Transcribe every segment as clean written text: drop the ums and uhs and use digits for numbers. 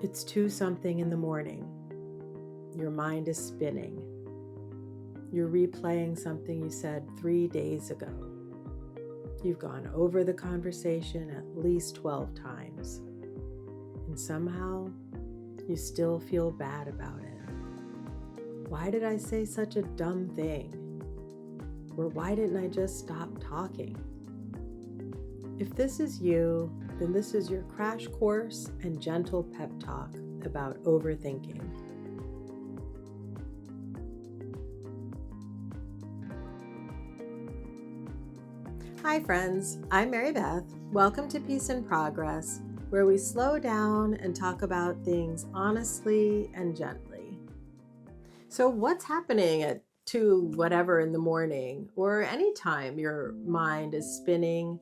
It's 2 something in the morning. Your mind is spinning. You're replaying something you said 3 days ago. You've gone over the conversation at least 12 times. And somehow, you still feel bad about it. Why did I say such a dumb thing? Or why didn't I just stop talking? If this is you, then this is your crash course and gentle pep talk about overthinking. Hi friends, I'm Mary Beth. Welcome to Peace in Progress, where we slow down and talk about things honestly and gently. So what's happening at 2 whatever in the morning, or any time your mind is spinning,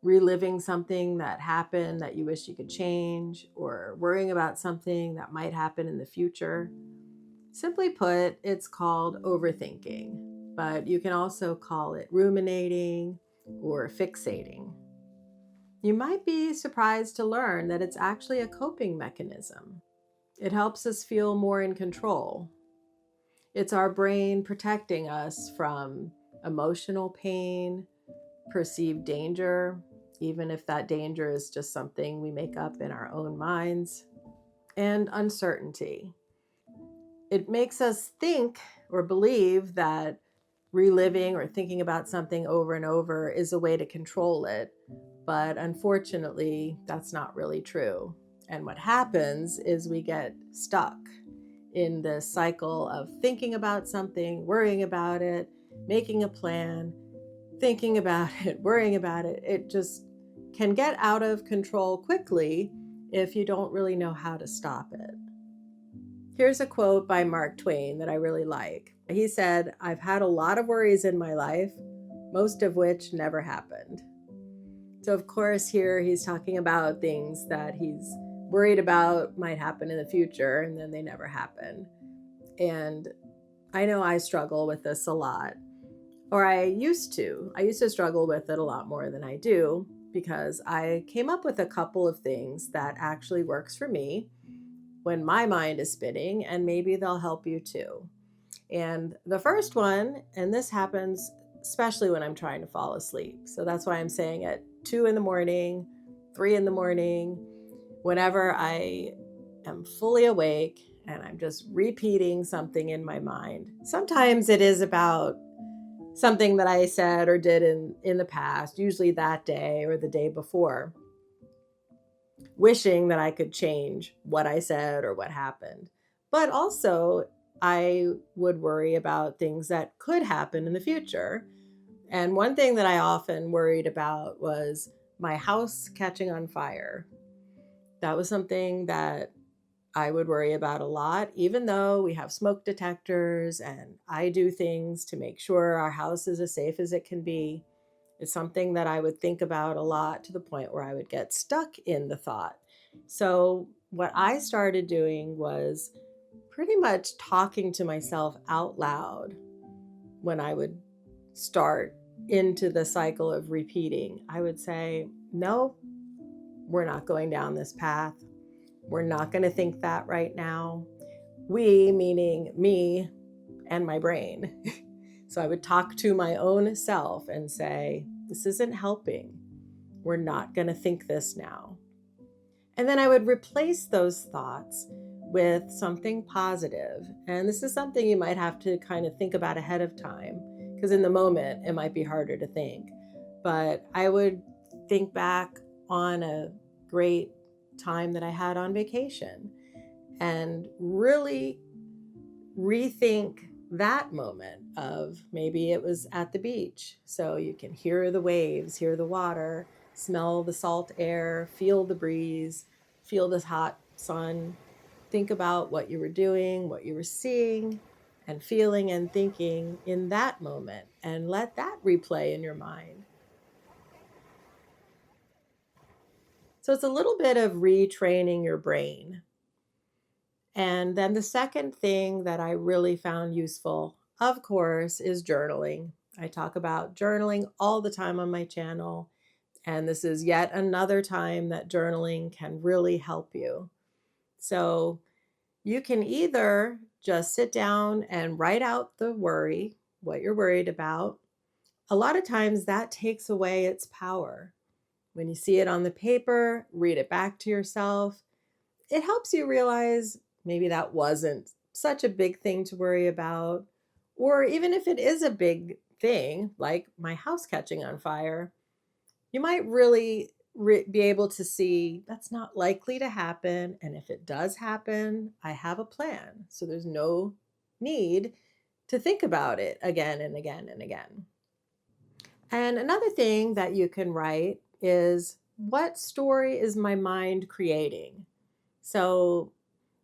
reliving something that happened that you wish you could change, or worrying about something that might happen in the future? Simply put, it's called overthinking, but you can also call it ruminating or fixating. You might be surprised to learn that it's actually a coping mechanism. It helps us feel more in control. It's our brain protecting us from emotional pain, perceived danger, even if that danger is just something we make up in our own minds, and uncertainty. It makes us think or believe that reliving or thinking about something over and over is a way to control it, but unfortunately, that's not really true. And what happens is we get stuck in this cycle of thinking about something, worrying about it, making a plan, thinking about it, worrying about it. It just can get out of control quickly if you don't really know how to stop it. Here's a quote by Mark Twain that I really like. He said, "I've had a lot of worries in my life, most of which never happened." So of course here he's talking about things that he's worried about might happen in the future, and then they never happen. And I know I struggle with this a lot. Or I used to struggle with it a lot more than I do, because I came up with a couple of things that actually works for me when my mind is spinning, and maybe they'll help you too. And the first one, and this happens especially when I'm trying to fall asleep. So that's why I'm saying at 2 in the morning, 3 in the morning, whenever I am fully awake and I'm just repeating something in my mind. Sometimes it is about something that I said or did in the past, usually that day or the day before, wishing that I could change what I said or what happened. But also, I would worry about things that could happen in the future. And one thing that I often worried about was my house catching on fire. That was something that I would worry about a lot, even though we have smoke detectors and I do things to make sure our house is as safe as it can be. It's something that I would think about a lot, to the point where I would get stuck in the thought. So what I started doing was pretty much talking to myself out loud when I would start into the cycle of repeating. I would say, no, we're not going down this path. We're not going to think that right now. We, meaning me and my brain. So I would talk to my own self and say, this isn't helping. We're not going to think this now. And then I would replace those thoughts with something positive. And this is something you might have to kind of think about ahead of time, because in the moment it might be harder to think. But I would think back on a great time that I had on vacation and really rethink that moment of, maybe it was at the beach. So you can hear the waves, hear the water, smell the salt air, feel the breeze, feel the hot sun. Think about what you were doing, what you were seeing and feeling and thinking in that moment, and let that replay in your mind. So it's a little bit of retraining your brain. And then the second thing that I really found useful, of course, is journaling. I talk about journaling all the time on my channel. And this is yet another time that journaling can really help you. So you can either just sit down and write out the worry, what you're worried about. A lot of times that takes away its power. When you see it on the paper, read it back to yourself. It helps you realize maybe that wasn't such a big thing to worry about. Or even if it is a big thing, like my house catching on fire, you might really be able to see that's not likely to happen. And if it does happen, I have a plan. So there's no need to think about it again and again and again. And another thing that you can write is, what story is my mind creating? So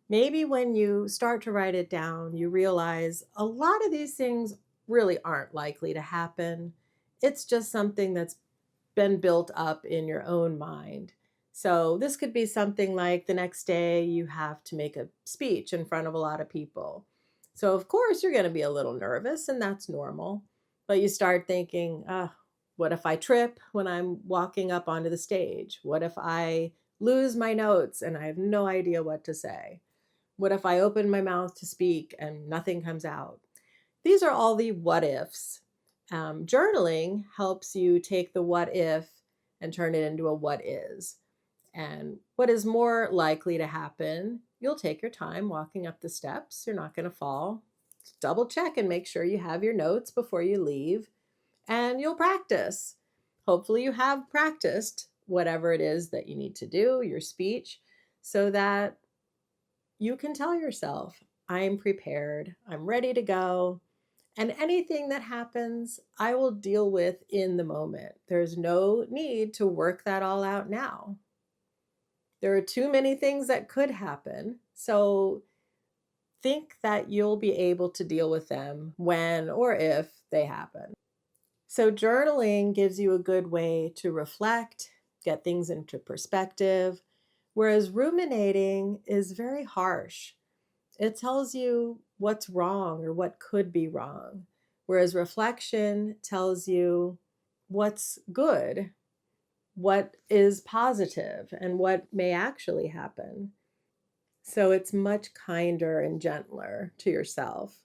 maybe when you start to write it down, you realize a lot of these things really aren't likely to happen. It's just something that's been built up in your own mind. So this could be something like the next day you have to make a speech in front of a lot of people. So of course you're going to be a little nervous, and that's normal. But you start thinking, what if I trip when I'm walking up onto the stage? What if I lose my notes and I have no idea what to say? What if I open my mouth to speak and nothing comes out? These are all the what ifs. Journaling helps you take the what if and turn it into a what is. And what is more likely to happen, you'll take your time walking up the steps. You're not going to fall. Double check and make sure you have your notes before you leave, and you'll practice. Hopefully, you have practiced whatever it is that you need to do, your speech, so that you can tell yourself, I'm prepared, I'm ready to go. And anything that happens, I will deal with in the moment. There's no need to work that all out now. There are too many things that could happen. So think that you'll be able to deal with them when or if they happen. So journaling gives you a good way to reflect, get things into perspective, whereas ruminating is very harsh. It tells you what's wrong or what could be wrong, whereas reflection tells you what's good, what is positive, and what may actually happen. So it's much kinder and gentler to yourself.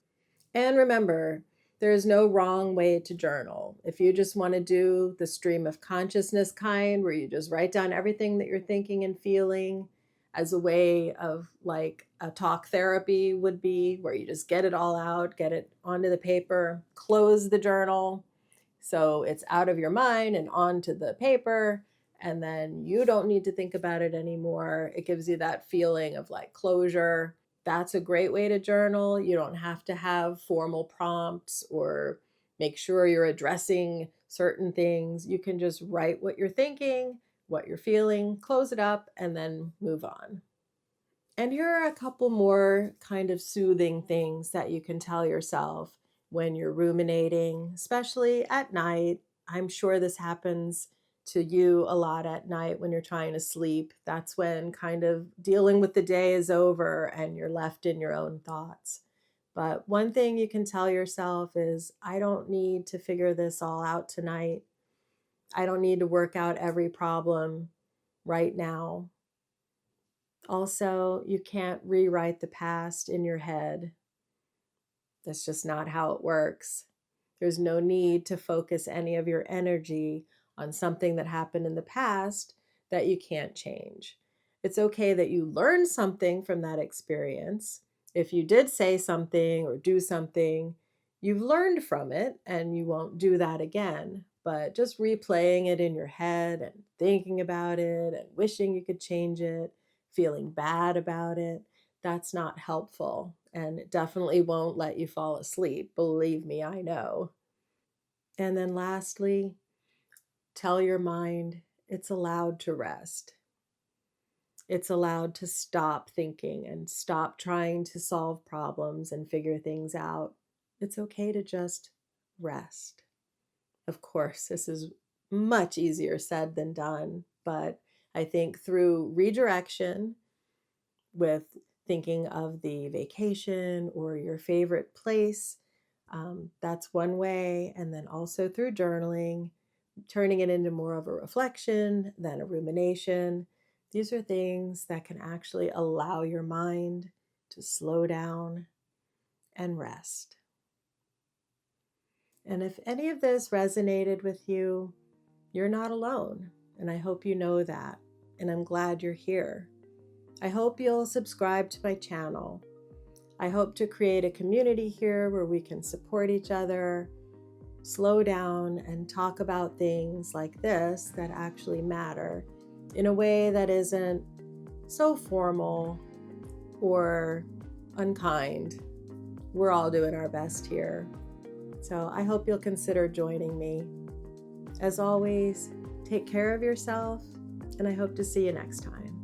And remember, there is no wrong way to journal. If you just want to do the stream of consciousness kind, where you just write down everything that you're thinking and feeling as a way of like a talk therapy would be, where you just get it all out, get it onto the paper, close the journal so it's out of your mind and onto the paper. And then you don't need to think about it anymore. It gives you that feeling of like closure. That's a great way to journal. You don't have to have formal prompts or make sure you're addressing certain things. You can just write what you're thinking, what you're feeling, close it up, and then move on. And here are a couple more kind of soothing things that you can tell yourself when you're ruminating, especially at night. I'm sure this happens to you a lot at night when you're trying to sleep. That's when kind of dealing with the day is over and you're left in your own thoughts. But one thing you can tell yourself is, I don't need to figure this all out tonight. I don't need to work out every problem right now. Also, you can't rewrite the past in your head. That's just not how it works. There's no need to focus any of your energy on something that happened in the past that you can't change. It's okay that you learn something from that experience. If you did say something or do something, you've learned from it and you won't do that again. But just replaying it in your head and thinking about it and wishing you could change it, feeling bad about it, that's not helpful, and it definitely won't let you fall asleep. Believe me, I know. And then lastly, tell your mind it's allowed to rest. It's allowed to stop thinking and stop trying to solve problems and figure things out. It's okay to just rest. Of course, this is much easier said than done, but I think through redirection, with thinking of the vacation or your favorite place. That's one way. And then also through journaling, turning it into more of a reflection than a rumination. These are things that can actually allow your mind to slow down and rest. And if any of this resonated with you, you're not alone. And I hope you know that. And I'm glad you're here. I hope you'll subscribe to my channel. I hope to create a community here where we can support each other, slow down, and talk about things like this that actually matter in a way that isn't so formal or unkind. We're all doing our best here. So I hope you'll consider joining me. As always, take care of yourself, and I hope to see you next time.